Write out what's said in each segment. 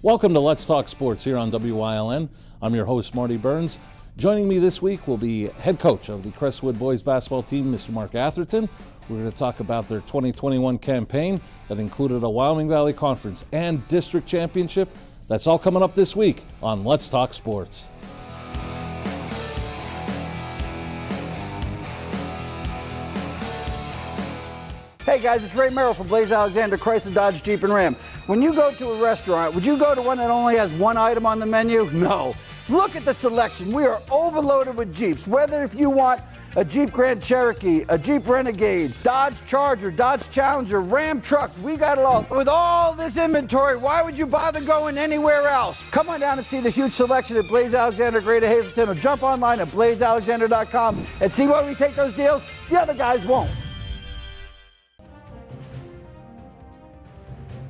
Welcome to Let's Talk Sports here on WYLN. I'm your host, Marty Burns. Joining me this week will be head coach of the Crestwood boys basketball team, Mr. Mark Atherton. We're going to talk about their 2021 campaign that included a Wyoming Valley Conference and district championship. That's all coming up this week on Let's Talk Sports. Hey guys, it's Ray Merrill from Blaze Alexander Chrysler Dodge Jeep and Ram. When you go to a restaurant, would you go to one that only has one item on the menu? No. Look at the selection. We are overloaded with Jeeps. Whether if you want a Jeep Grand Cherokee, a Jeep Renegade, Dodge Charger, Dodge Challenger, Ram trucks, we got it all. With all this inventory, why would you bother going anywhere else? Come on down and see the huge selection at Blaze Alexander Greater Hazleton, or jump online at blazealexander.com and see where we take those deals the other guys won't.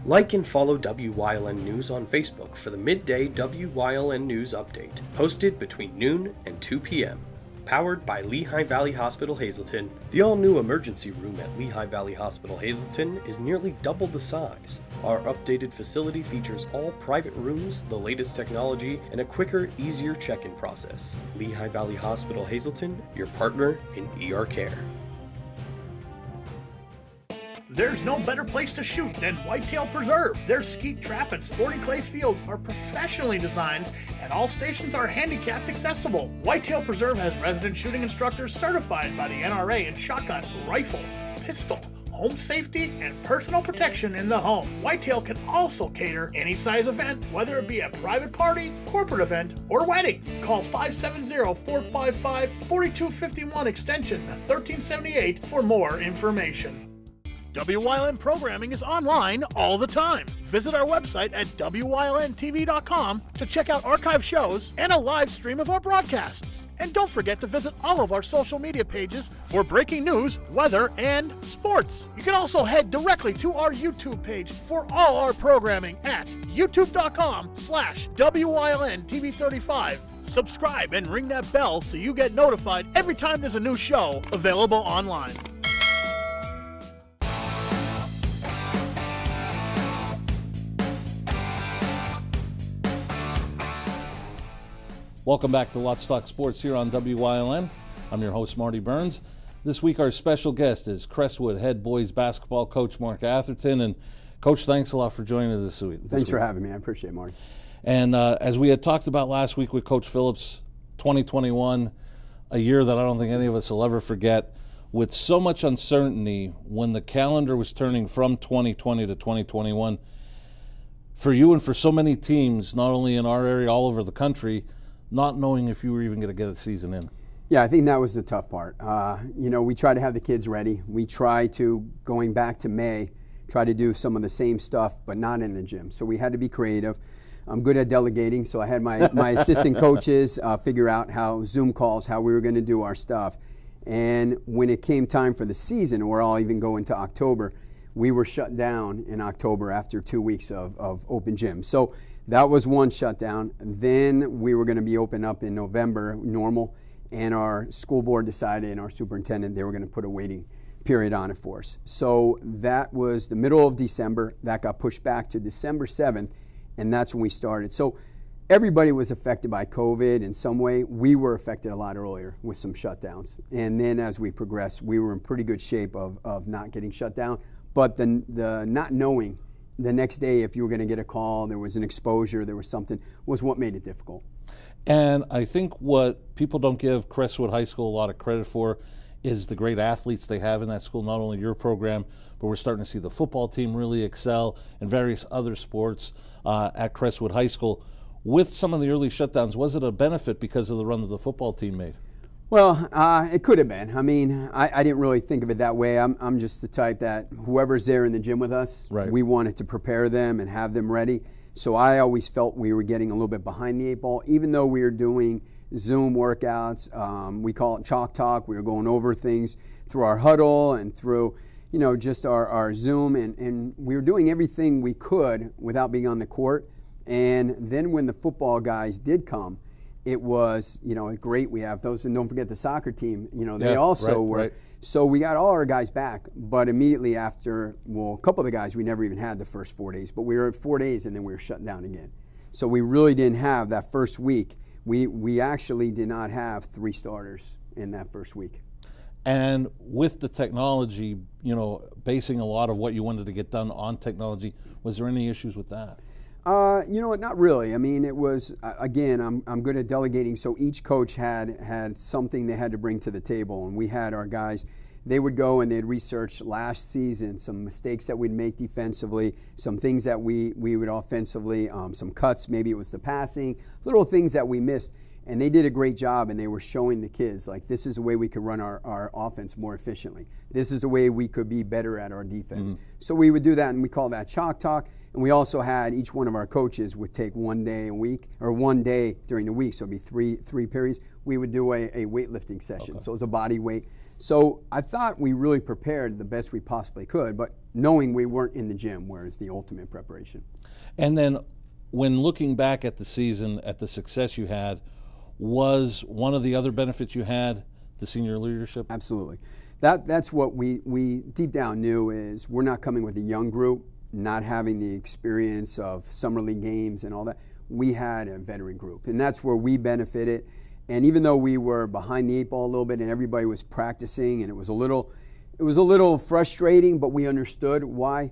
Like and follow WYLN News on Facebook for the midday WYLN News update, posted between noon and 2 p.m. Powered by Lehigh Valley Hospital Hazleton, the all-new emergency room at Lehigh Valley Hospital Hazleton is nearly double the size. Our updated facility features all private rooms, the latest technology, and a quicker, easier check-in process. Lehigh Valley Hospital Hazleton, your partner in ER care. There's no better place to shoot than Whitetail Preserve. Their skeet trap and sporting clay fields are professionally designed, and all stations are handicapped accessible. Whitetail Preserve has resident shooting instructors certified by the NRA in shotgun, rifle, pistol, home safety, and personal protection in the home. Whitetail can also cater any size event, whether it be a private party, corporate event, or wedding. Call 570-455-4251 extension 1378 for more information. WYLN programming is online all the time. Visit our website at WYLNTV.com to check out archive shows and a live stream of our broadcasts. And don't forget to visit all of our social media pages for breaking news, weather, and sports. You can also head directly to our YouTube page for all our programming at youtube.com/WYLNTV35. Subscribe and ring that bell so you get notified every time there's a new show available online. Welcome back to Let's Talk Sports here on WYLN. I'm your host, Marty Burns. This week our special guest is Crestwood head boys basketball coach Mark Atherton. And Coach, thanks a lot for joining us this week. Thanks for having me. I appreciate it, Marty. And as we had talked about last week with Coach Phillips, 2021, a year that I don't think any of us will ever forget, with so much uncertainty when the calendar was turning from 2020 to 2021. For you and for so many teams, not only in our area, all over the country, not knowing if you were even going to get a season in. Yeah, I think that was the tough part. We try to have the kids ready. We try to, going back to May, try to do some of the same stuff, but not in the gym. So we had to be creative. I'm good at delegating, so I had my assistant coaches figure out how Zoom calls, how we were going to do our stuff. And when it came time for the season, or I'll even go into October, we were shut down in October after 2 weeks of open gym. So that was one shutdown. Then we were going to be open up in November, normal, and our school board decided, and our superintendent, they were going to put a waiting period on it for us. So that was the middle of December. That got pushed back to December 7th, and that's when we started. So everybody was affected by COVID in some way. We were affected a lot earlier with some shutdowns. And then as we progressed, we were in pretty good shape of not getting shut down. But the not knowing the next day if you were going to get a call, there was an exposure, there was something, was what made it difficult. And I think what people don't give Crestwood High School a lot of credit for is the great athletes they have in that school, not only your program, but we're starting to see the football team really excel and various other sports at Crestwood High School. With some of the early shutdowns, was it a benefit because of the run that the football team made? Well, it could have been. I mean, I didn't really think of it that way. I'm just the type that whoever's there in the gym with us, right, we wanted to prepare them and have them ready. So I always felt we were getting a little bit behind the eight ball, even though we were doing Zoom workouts. We call it chalk talk. We were going over things through our huddle and through, just our Zoom. And we were doing everything we could without being on the court. And then when the football guys did come, it was, great. We have those, and don't forget the soccer team, they also were. Right. So we got all our guys back, but immediately after, well, a couple of the guys, we never even had the first 4 days, but we were at 4 days and then we were shut down again. So we really didn't have that first week. We actually did not have 3 starters in that first week. And with the technology, you know, basing a lot of what you wanted to get done on technology, was there any issues with that? You know what, not really. I mean, it was, again, I'm good at delegating, so each coach had something they had to bring to the table, and we had our guys, they would go and they'd research last season, some mistakes that we'd make defensively, some things that we would offensively, some cuts, maybe it was the passing, little things that we missed. And they did a great job, and they were showing the kids, like, this is a way we could run our offense more efficiently. This is a way we could be better at our defense. So we would do that, and we call that chalk talk. And we also had each one of our coaches would take 1 day a week, or 1 day during the week, so it'd be three periods. We would do a weightlifting session, so it was a body weight. So I thought we really prepared the best we possibly could, but knowing we weren't in the gym, whereas the ultimate preparation. And then when looking back at the season, at the success you had, was one of the other benefits you had the senior leadership? Absolutely. That's what we deep down knew is we're not coming with a young group, not having the experience of summer league games and all that. We had a veteran group, and that's where we benefited. And even though we were behind the 8 ball a little bit and everybody was practicing and it was a little frustrating, but we understood why.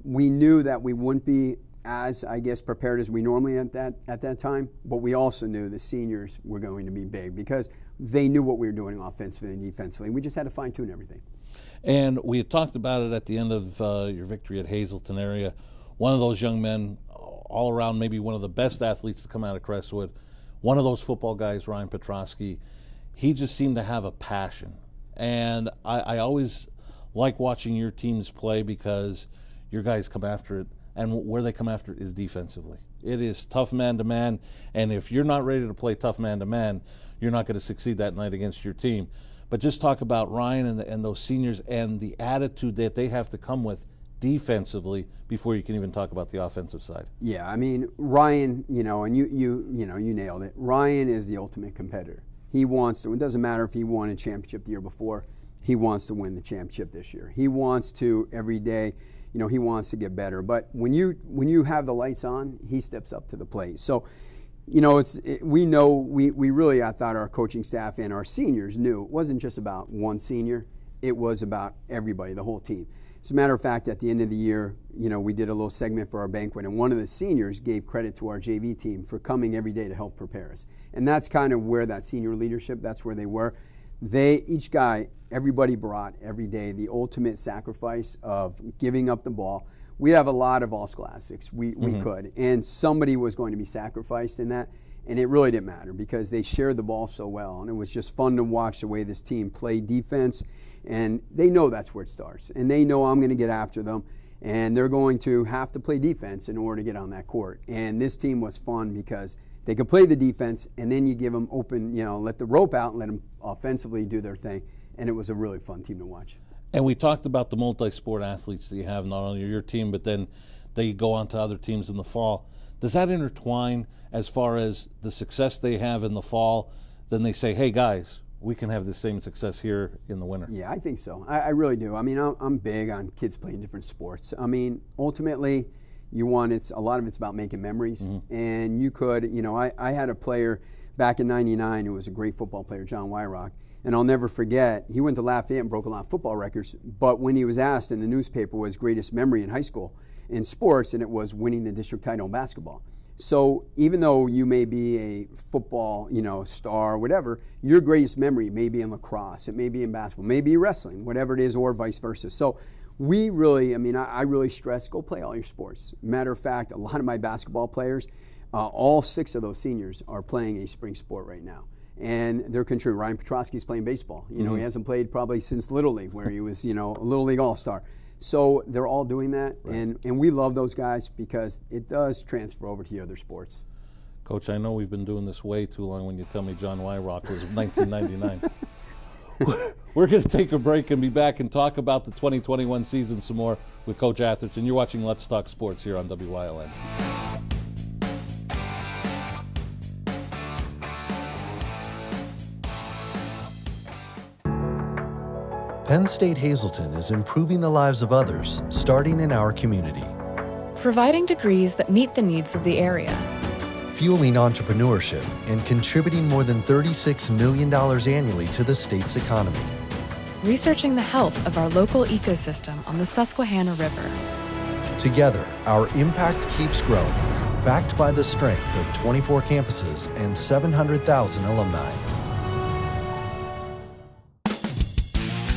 We knew that we wouldn't be as, I guess, prepared as we normally at that time, but we also knew the seniors were going to be big because they knew what we were doing offensively and defensively. We just had to fine-tune everything. And we had talked about it at the end of your victory at Hazleton area. One of those young men, all around maybe one of the best athletes to come out of Crestwood, one of those football guys, Ryan Petrosky, he just seemed to have a passion. And I always like watching your teams play because your guys come after it. And where they come after is defensively. It is tough man-to-man, and if you're not ready to play tough man-to-man, you're not going to succeed that night against your team. But just talk about Ryan and those seniors and the attitude that they have to come with defensively before you can even talk about the offensive side. Yeah, I mean, Ryan, you know, and you nailed it. Ryan is the ultimate competitor. He wants to, it doesn't matter if he won a championship the year before, he wants to win the championship this year. He wants to every day. You know, he wants to get better. But when you have the lights on, he steps up to the plate. So, you know, we really, I thought our coaching staff and our seniors knew it wasn't just about one senior. It was about everybody, the whole team. As a matter of fact, at the end of the year, you know, we did a little segment for our banquet, and one of the seniors gave credit to our JV team for coming every day to help prepare us. And that's kind of where that senior leadership, that's where they were. Each guy, everybody brought every day the ultimate sacrifice of giving up the ball. We have a lot of all scholastics. We could. And somebody was going to be sacrificed in that. And it really didn't matter because they shared the ball so well. And it was just fun to watch the way this team played defense. And they know that's where it starts. And they know I'm going to get after them. And they're going to have to play defense in order to get on that court. And this team was fun because they could play the defense, and then you give them open, you know, let the rope out and let them offensively do their thing. And it was a really fun team to watch. And we talked about the multi-sport athletes that you have, not only your team, but then they go on to other teams in the fall. Does that intertwine as far as the success they have in the fall? Then they say, hey, guys, we can have the same success here in the winter. Yeah, I think so. I really do. I mean, I'm big on kids playing different sports. I mean, ultimately, a lot of it's about making memories. And you could, you know, I had a player back in '99 who was a great football player, John Wyrock, and I'll never forget, he went to Lafayette and broke a lot of football records, but when he was asked in the newspaper what his greatest memory in high school in sports, and it was winning the district title in basketball. So even though you may be a football, you know, star or whatever, your greatest memory may be in lacrosse, it may be in basketball, maybe wrestling, whatever it is, or vice versa. So we really, I mean, I really stress, go play all your sports. Matter of fact, a lot of my basketball players, all 6 of those seniors are playing a spring sport right now. And they're contributing. Ryan Petrosky's playing baseball. You know, he hasn't played probably since Little League, where he was, you know, a Little League All-Star. So they're all doing that, right. and we love those guys because it does transfer over to the other sports. Coach, I know we've been doing this way too long when you tell me John Wyrock was 1999. We're going to take a break and be back and talk about the 2021 season some more with Coach Atherton. You're watching Let's Talk Sports here on WYLN. Penn State Hazleton is improving the lives of others, starting in our community. Providing degrees that meet the needs of the area. Fueling entrepreneurship and contributing more than $36 million annually to the state's economy. Researching the health of our local ecosystem on the Susquehanna River. Together, our impact keeps growing, backed by the strength of 24 campuses and 700,000 alumni.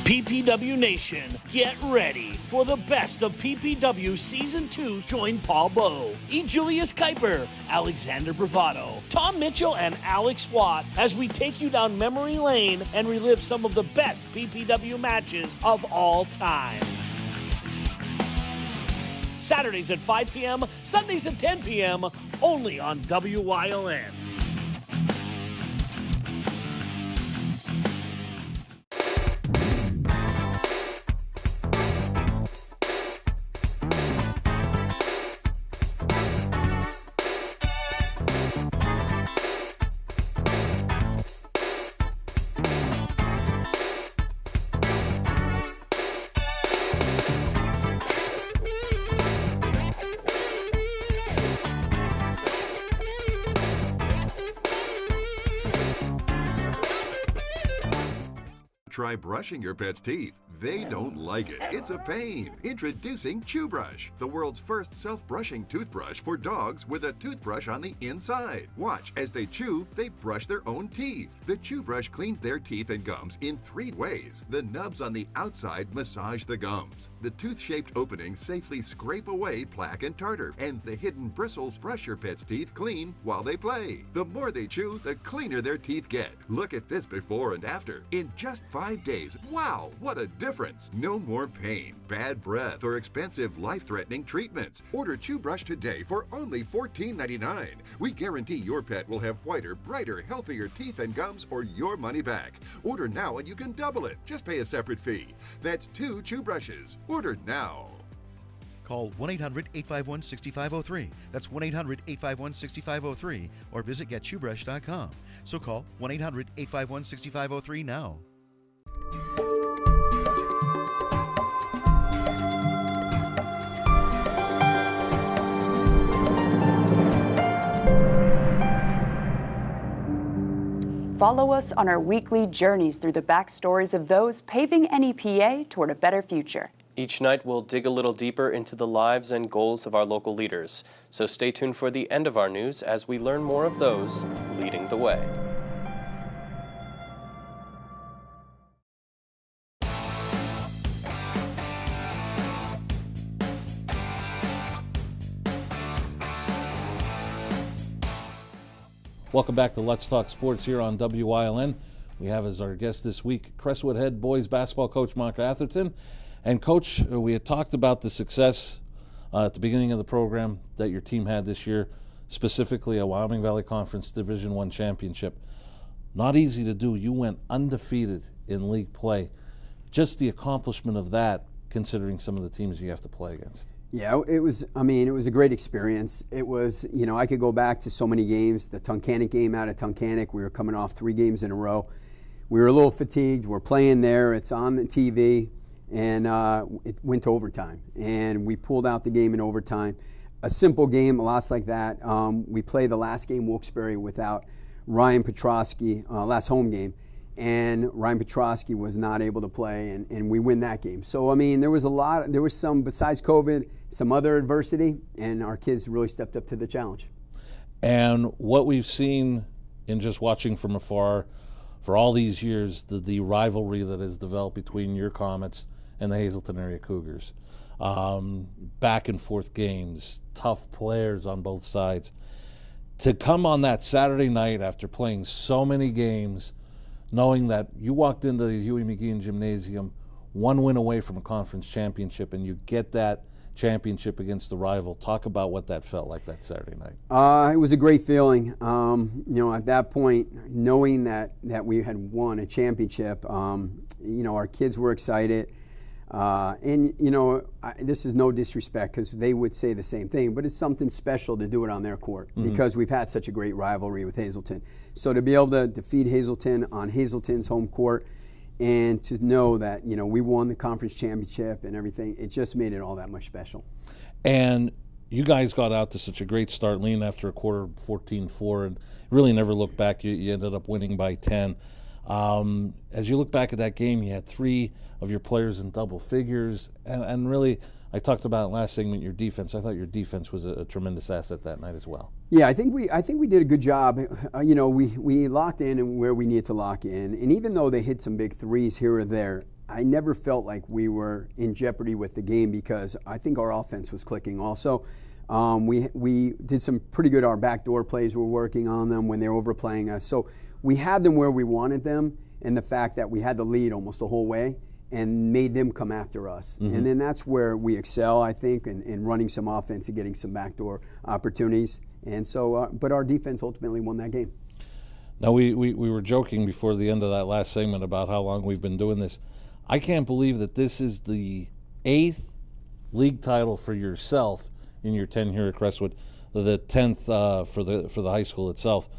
PPW Nation, get ready for the best of PPW Season 2. Join Paul Bowe, E. Julius Kuiper, Alexander Bravado, Tom Mitchell, and Alex Watt as we take you down memory lane and relive some of the best PPW matches of all time. Saturdays at 5 p.m., Sundays at 10 p.m., only on WYLN. Try brushing your pet's teeth. They don't like it. It's a pain. Introducing Chewbrush, the world's first self-brushing toothbrush for dogs with a toothbrush on the inside. Watch as they chew, they brush their own teeth. The Chewbrush cleans their teeth and gums in 3 ways. The nubs on the outside massage the gums. The tooth-shaped openings safely scrape away plaque and tartar, and the hidden bristles brush your pet's teeth clean while they play. The more they chew, the cleaner their teeth get. Look at this before and after. In just 5 days. Wow, what a difference. No more pain, bad breath, or expensive life-threatening treatments. Order Chewbrush today for only $14.99. We guarantee your pet will have whiter, brighter, healthier teeth and gums or your money back. Order now and you can double it. Just pay a separate fee. That's 2 Chewbrushes. Order now. Call 1-800-851-6503. That's 1-800-851-6503 or visit getchewbrush.com. So call 1-800-851-6503 now. Follow us on our weekly journeys through the backstories of those paving NEPA toward a better future. Each night we'll dig a little deeper into the lives and goals of our local leaders. So stay tuned for the end of our news as we learn more of those leading the way. Welcome back to Let's Talk Sports here on WYLN. We have as our guest this week Crestwood head boys basketball coach Mark Atherton. And Coach, we had talked about the success at the beginning of the program that your team had this year, specifically a Wyoming Valley Conference Division I championship. Not easy to do. You went undefeated in league play. Just the accomplishment of that, considering some of the teams you have to play against. Yeah, it was a great experience. It was, I could go back to so many games. The Tunkhannock game out of Tunkhannock, we were coming off 3 games in a row. We were a little fatigued. We're playing there. It's on the TV. And it went to overtime. And we pulled out the game in overtime. A simple game, a loss like that. We played the last game, Wilkes-Barre, without Ryan Petrosky, last home game. And Ryan Petrosky was not able to play, and we win that game. So, there was some, besides COVID, some other adversity, and our kids really stepped up to the challenge. And what we've seen in just watching from afar for all these years, the rivalry that has developed between your Comets and the Hazleton area Cougars. Back and forth games, tough players on both sides. To come on that Saturday night after playing so many games, knowing that you walked into the Huey McGeehan Gymnasium 1 win away from a conference championship, and you get that championship against the rival. Talk about what that felt like that Saturday night. It was a great feeling. At that point, knowing that we had won a championship, our kids were excited. This is no disrespect because they would say the same thing, but it's something special to do it on their court because we've had such a great rivalry with Hazleton. So to be able to defeat Hazleton on Hazleton's home court And to know that, you know, we won the conference championship and everything, it just made it all that much special. And you guys got out to such a great start, leading after a quarter 14-4, and really never looked back. You ended up winning by 10. As you look back at that game, you had 3 of your players in double figures, and really, I talked about last segment your defense. I thought your defense was a tremendous asset that night as well. Yeah, I think we did a good job. You know, we locked in where we needed to lock in, and even though they hit some big threes here or there, I never felt like we were in jeopardy with the game because I think our offense was clicking also. We did some pretty good, our backdoor plays were working on them when they were overplaying us. So we had them where we wanted them, and the fact that we had the lead almost the whole way and made them come after us. Mm-hmm. And then that's where we excel, I think, in running some offense and getting some backdoor opportunities. And so, but our defense ultimately won that game. Now, we were joking before the end of that last segment about how long we've been doing this. I can't believe that this is the 8th league title for yourself in your tenure at Crestwood, the 10th for the high school itself.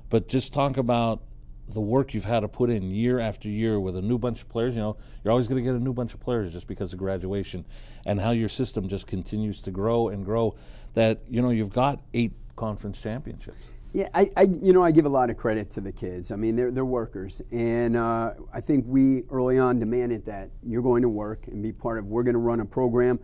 But just talk about the work you've had to put in year after year with a new bunch of players. You know, you're always going to get a new bunch of players just because of graduation, and how your system just continues to grow and grow. That, you know, you've got 8 conference championships. Yeah, I give a lot of credit to the kids. I mean, they're workers, and I think we early on demanded that you're going to work and be part of. We're going to run a program.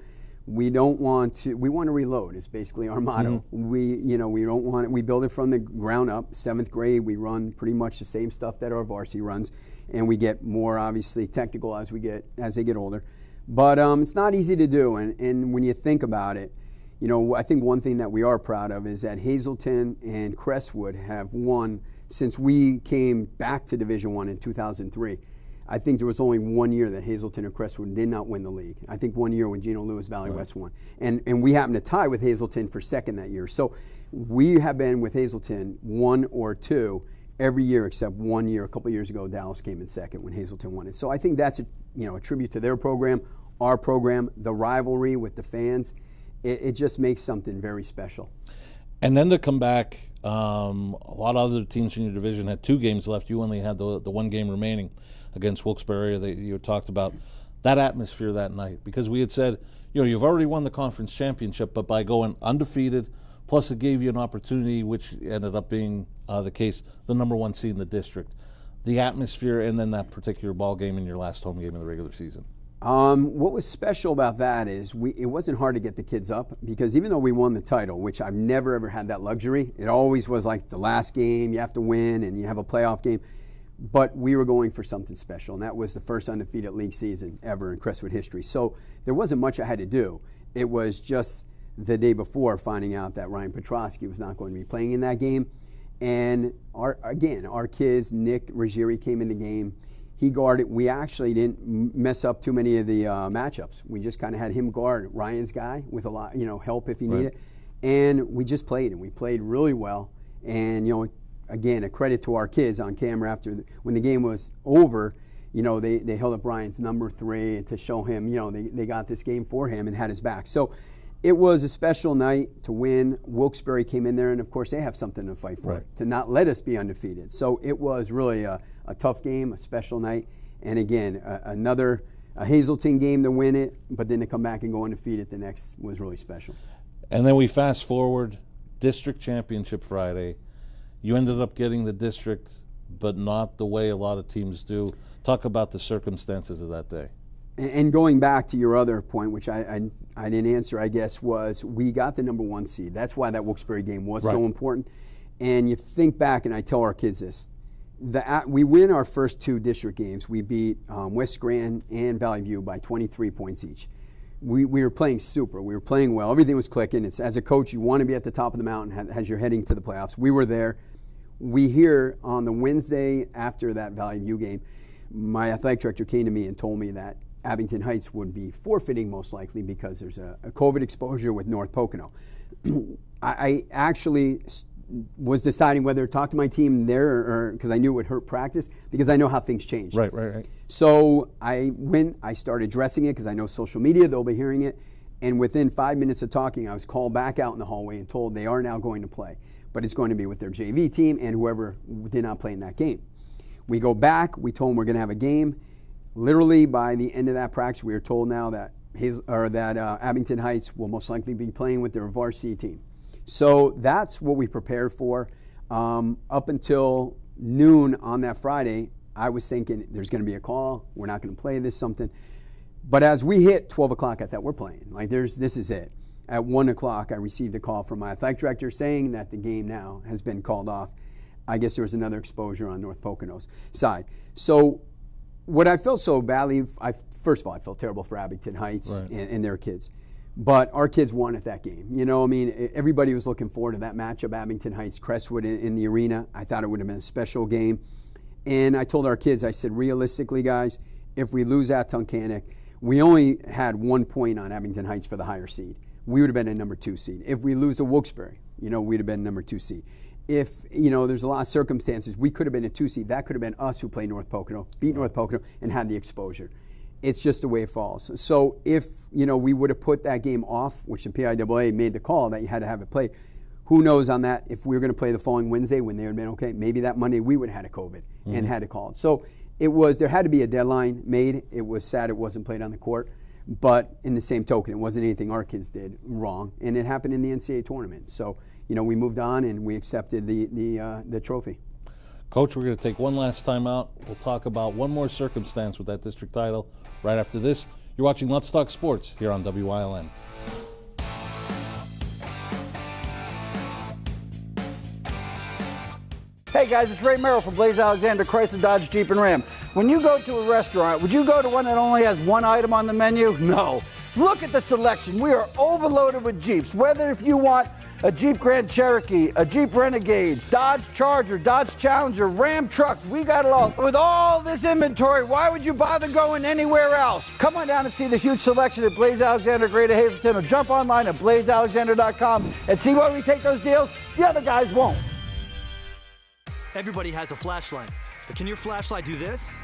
We want to reload. It's basically our motto. Mm-hmm. We don't want it. We build it from the ground up. 7th grade, we run pretty much the same stuff that our varsity runs, and we get more obviously technical as they get older. But it's not easy to do, and when you think about it, you know, I think one thing that we are proud of is that Hazleton and Crestwood have won since we came back to Division I in 2003. I think there was only 1 year that Hazleton or Crestwood did not win the league. I think 1 year when Geno Lewis Valley West won. And we happened to tie with Hazleton for 2nd that year. So we have been with Hazleton 1 or 2 every year except 1 year. A couple years ago, Dallas came in 2nd when Hazleton won it. So I think that's a tribute to their program, our program, the rivalry with the fans. It just makes something very special. And then to come back, a lot of other teams in your division had 2 games left. You only had the 1 game remaining against Wilkes-Barre that you talked about. That atmosphere that night, because we had said, you know, you've already won the conference championship, but by going undefeated, plus it gave you an opportunity, which ended up being the case, the number 1 seed in the district. The atmosphere, and then that particular ball game in your last home game of the regular season. What was special about that is it wasn't hard to get the kids up, because even though we won the title, which I've never ever had that luxury, it always was like the last game you have to win and you have a playoff game, but we were going for something special, and that was the first undefeated league season ever in Crestwood history. So there wasn't much I had to do. It was just the day before finding out that Ryan Petrosky was not going to be playing in that game, and our kids, Nick Ruggieri came in the game. He guarded. We actually didn't mess up too many of the matchups. We just kind of had him guard Ryan's guy with a lot, help if he needed. And we just played, and we played really well. And again, a credit to our kids on camera when the game was over. They held up Ryan's number 3 to show him, they got this game for him and had his back. So it was a special night to win. Wilkes-Barre came in there, and of course they have something to fight for, to not let us be undefeated. So it was really a tough game, a special night, and again, another Hazleton game to win it, but then to come back and go undefeated the next was really special. And then we fast forward, district championship Friday. You ended up getting the district, but not the way a lot of teams do. Talk about the circumstances of that day. And going back to your other point, which I didn't answer, I guess, was we got the number 1 seed. That's why that Wilkes-Barre game was so important. And you think back, and I tell our kids this, we win our first 2 district games. We beat West Grand and Valley View by 23 points each. We were playing super. We were playing well. Everything was clicking. As a coach, you want to be at the top of the mountain as you're heading to the playoffs. We were there. We hear on the Wednesday after that Valley View game, my athletic director came to me and told me that Abington Heights would be forfeiting most likely because there's a COVID exposure with North Pocono. I actually was deciding whether to talk to my team there or because I knew it would hurt practice because I know how things change. Right. So I started addressing it because I know social media, they'll be hearing it. And within 5 minutes of talking, I was called back out in the hallway and told they are now going to play. But it's going to be with their JV team and whoever did not play in that game. We go back, we told them we're going to have a game. Literally by the end of that practice, we are told now that Abington Heights will most likely be playing with their varsity team. So that's what we prepared for. Up until noon on that Friday, I was thinking there's going to be a call. We're not going to play this something. But as we hit 12 o'clock, I thought we're playing. Like this is it. At 1 o'clock, I received a call from my athletic director saying that the game now has been called off. I guess there was another exposure on North Pocono's side. So what I felt so badly, first of all, I felt terrible for Abington Heights and their kids. But our kids won at that game. You know, I mean, everybody was looking forward to that matchup, Abington Heights, Crestwood in the arena. I thought it would have been a special game. And I told our kids, I said, realistically, guys, if we lose at Tunkhannock, we only had 1 point on Abington Heights for the higher seed. We would have been a number 2 seed. If we lose to Wilkes-Barre, we'd have been number 2 seed. If, there's a lot of circumstances, we could have been a 2 seed. That could have been us who played North Pocono, beat North Pocono, and had the exposure. It's just the way it falls. So if, we would have put that game off, which the PIAA made the call that you had to have it played, who knows on that if we were going to play the following Wednesday when they would have been okay, maybe that Monday we would have had a COVID and had to call it. So there had to be a deadline made. It was sad it wasn't played on the court. But in the same token, it wasn't anything our kids did wrong. And it happened in the NCAA tournament. So, we moved on and we accepted the trophy. Coach, we're going to take one last time out. We'll talk about one more circumstance with that district title right after this. You're watching Let's Talk Sports here on WYLN. Hey guys, it's Ray Merrill from Blaze Alexander Chrysler Dodge Jeep and Ram. When you go to a restaurant, would you go to one that only has one item on the menu? No. Look at the selection. We are overloaded with Jeeps. Whether if you want a Jeep Grand Cherokee, a Jeep Renegade, Dodge Charger, Dodge Challenger, Ram trucks, we got it all. With all this inventory, why would you bother going anywhere else? Come on down and see the huge selection at Blaze Alexander Greater Hazleton, or jump online at blazealexander.com and see where we take those deals. The other guys won't. Everybody has a flashlight, but can your flashlight do this?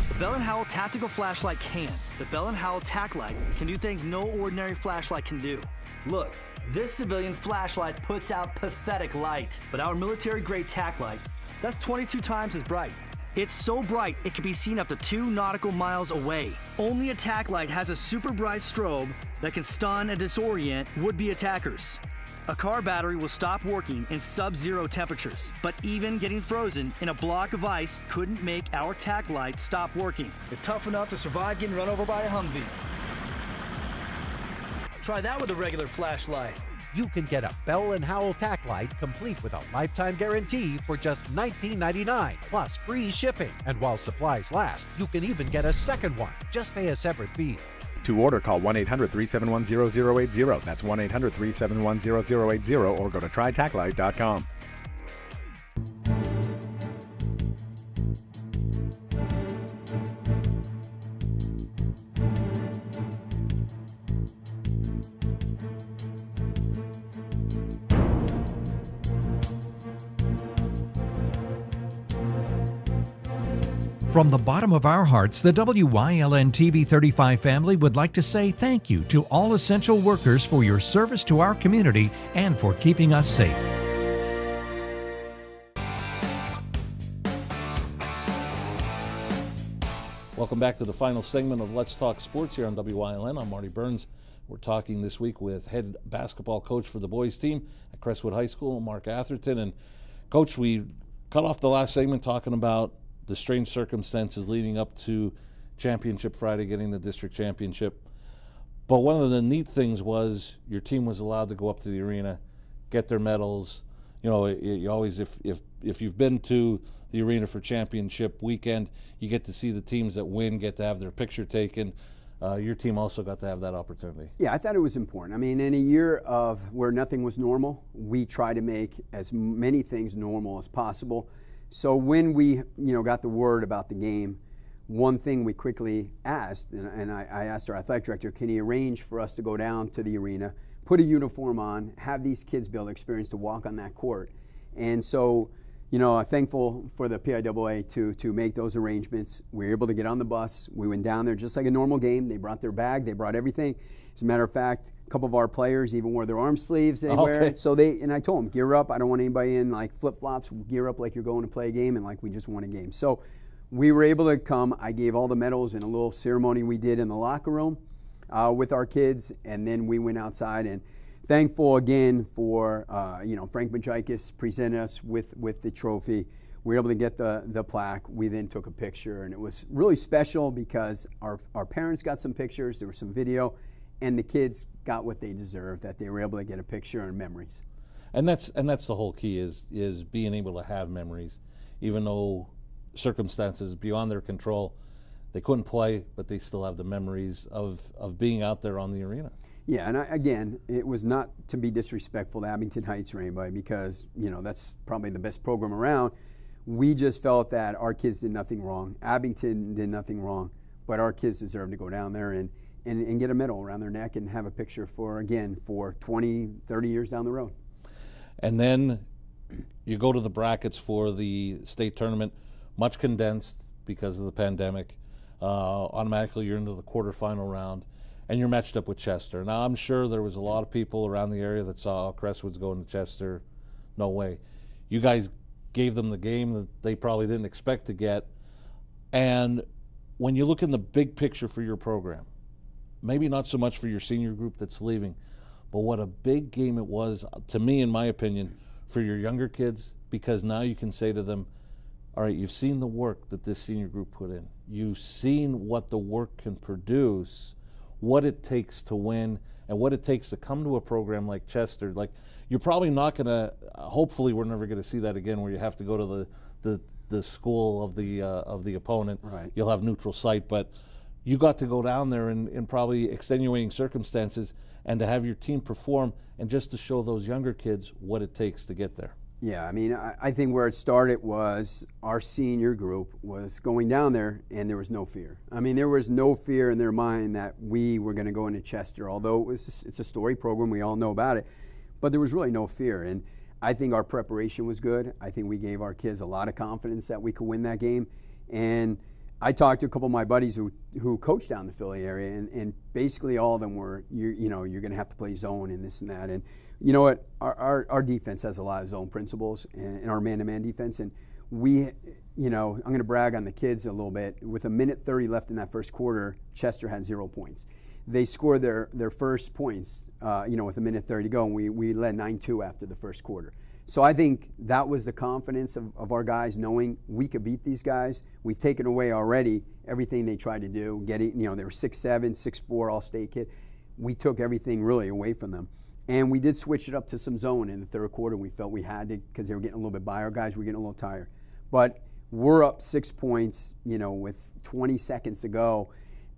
The Bell & Howell Tactical Flashlight can. The Bell & Howell Tac Light can do things no ordinary flashlight can do. Look, this civilian flashlight puts out pathetic light, but our military-grade Tac Light, that's 22 times as bright. It's so bright, it can be seen up to 2 nautical miles away. Only a Tac Light has a super bright strobe that can stun and disorient would-be attackers. A car battery will stop working in sub-zero temperatures, but even getting frozen in a block of ice couldn't make our Tac Light stop working. It's tough enough to survive getting run over by a Humvee. Try that with a regular flashlight. You can get a Bell & Howell Tac Light complete with a lifetime guarantee for just $19.99 plus free shipping. And while supplies last, you can even get a second one. Just pay a separate fee. To order, call 1-800-371-0080. That's 1-800-371-0080 or go to trytaclight.com. From the bottom of our hearts, the WYLN TV 35 family would like to say thank you to all essential workers for your service to our community and for keeping us safe. Welcome back to the final segment of Let's Talk Sports here on WYLN. I'm Marty Burns. We're talking this week with head basketball coach for the boys team at Crestwood High School, Mark Atherton. And Coach, we cut off the last segment talking about the strange circumstances leading up to Championship Friday, getting the district championship. But one of the neat things was your team was allowed to go up to the arena, get their medals. You know, you always, if you've been to the arena for championship weekend, you get to see the teams that win, get to have their picture taken. Your team also got to have that opportunity. Yeah, I thought it was important. I mean, in a year of where nothing was normal, we try to make as many things normal as possible. So when we, got the word about the game, one thing we quickly asked, and I asked our athletic director, can he arrange for us to go down to the arena, put a uniform on, have these kids be able to experience to walk on that court. And so, I'm thankful for the PIAA to make those arrangements. We were able to get on the bus. We went down there just like a normal game. They brought their bag. They brought everything. As a matter of fact, a couple of our players even wore their arm sleeves. They wear it. So and I told them, gear up. I don't want anybody in like flip-flops. Gear up like you're going to play a game and like we just won a game. So we were able to come. I gave all the medals in a little ceremony we did in the locker room with our kids, and then we went outside. And thankful again for Frank Majikis presented us with the trophy. We were able to get the plaque. We then took a picture, and it was really special because our parents got some pictures. There was some video, and the kids got what they deserved, that they were able to get a picture and memories. And that's the whole key is being able to have memories, even though circumstances beyond their control. They couldn't play, but they still have the memories of being out there on the arena. Yeah, and again, it was not to be disrespectful to Abington Heights or anybody, because that's probably the best program around. We just felt that our kids did nothing wrong. Abington did nothing wrong, but our kids deserve to go down there and get a medal around their neck and have a picture for 20, 30 years down the road. And then you go to the brackets for the state tournament, much condensed because of the pandemic. Automatically you're into the quarterfinal round, and you're matched up with Chester. Now, I'm sure there was a lot of people around the area that saw Crestwood's going to Chester. No way. You guys gave them the game that they probably didn't expect to get. And when you look in the big picture for your program, maybe not so much for your senior group that's leaving, but what a big game it was, to me, in my opinion, for your younger kids, because now you can say to them, all right, you've seen the work that this senior group put in. You've seen what the work can produce, what it takes to win, and what it takes to come to a program like Chester. Like, you're probably not going to, hopefully we're never going to see that again, where you have to go to the school of the opponent. Right. You'll have neutral site, but you got to go down there in probably extenuating circumstances, and to have your team perform, and just to show those younger kids what it takes to get there. Yeah, I mean, I think where it started was our senior group was going down there, and there was no fear. I mean, there was no fear in their mind that we were going to go into Chester, although it's a story program, we all know about it, but there was really no fear. And I think our preparation was good. I think we gave our kids a lot of confidence that we could win that game. And I talked to a couple of my buddies who coach down the Philly area, and basically all of them were, you're going to have to play zone and this and that. And you know what? Our defense has a lot of zone principles and our man-to-man defense. And we, I'm going to brag on the kids a little bit. With 1:30 left in that first quarter, Chester had 0 points. They scored their first points, with 1:30 to go, and we led 9-2 after the first quarter. So I think that was the confidence of our guys, knowing we could beat these guys. We've taken away already everything they tried to do. They were 6'7", 6'4", all-state kid. We took everything really away from them. And we did switch it up to some zone in the third quarter. We felt we had to, because they were getting a little bit by. Our guys were getting a little tired. But we're up 6 points, with 20 seconds to go.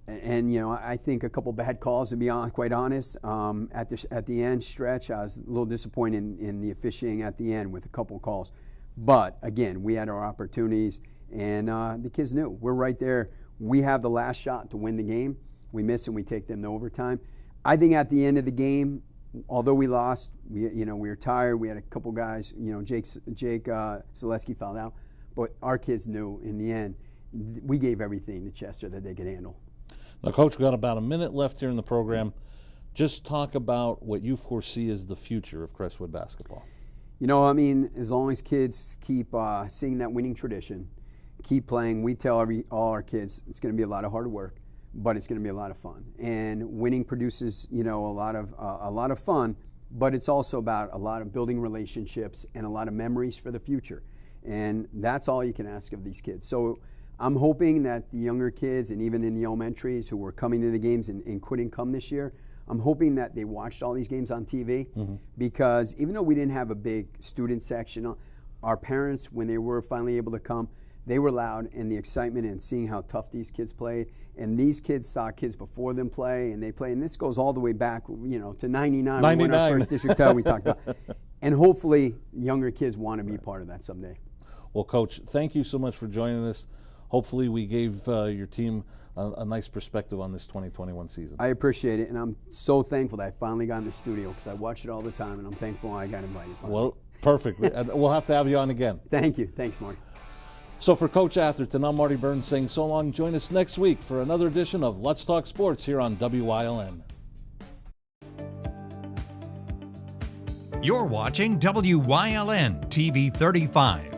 And I think a couple bad calls, to be quite honest. At the end stretch, I was a little disappointed in the officiating at the end with a couple calls. But again, we had our opportunities, and the kids knew we're right there. We have the last shot to win the game. We miss and we take them to overtime. I think at the end of the game, although we lost, we were tired. We had a couple guys, Jake Zaleski fouled out, but our kids knew in the end we gave everything to Chester that they could handle. Now, Coach, we've got about a minute left here in the program. Just talk about what you foresee as the future of Crestwood basketball. As long as kids keep seeing that winning tradition, keep playing, we tell all our kids it's going to be a lot of hard work, but it's going to be a lot of fun. And winning produces, a lot of fun, but it's also about a lot of building relationships and a lot of memories for the future. And that's all you can ask of these kids. So I'm hoping that the younger kids, and even in the elementaries who were coming to the games and couldn't come this year, I'm hoping that they watched all these games on TV, because even though we didn't have a big student section, our parents, when they were finally able to come, they were loud, and the excitement and seeing how tough these kids played. And these kids saw kids before them play, and they play. And this goes all the way back, to 99. We won our first district title we talked about. And hopefully younger kids want to be part of that someday. Well, Coach, thank you so much for joining us. Hopefully we gave your team a nice perspective on this 2021 season. I appreciate it, and I'm so thankful that I finally got in the studio, because I watch it all the time, and I'm thankful I got invited. Finally. Well, perfect. We'll have to have you on again. Thank you. Thanks, Marty. So for Coach Atherton, I'm Marty Burns saying so long. Join us next week for another edition of Let's Talk Sports here on WYLN. You're watching WYLN TV 35.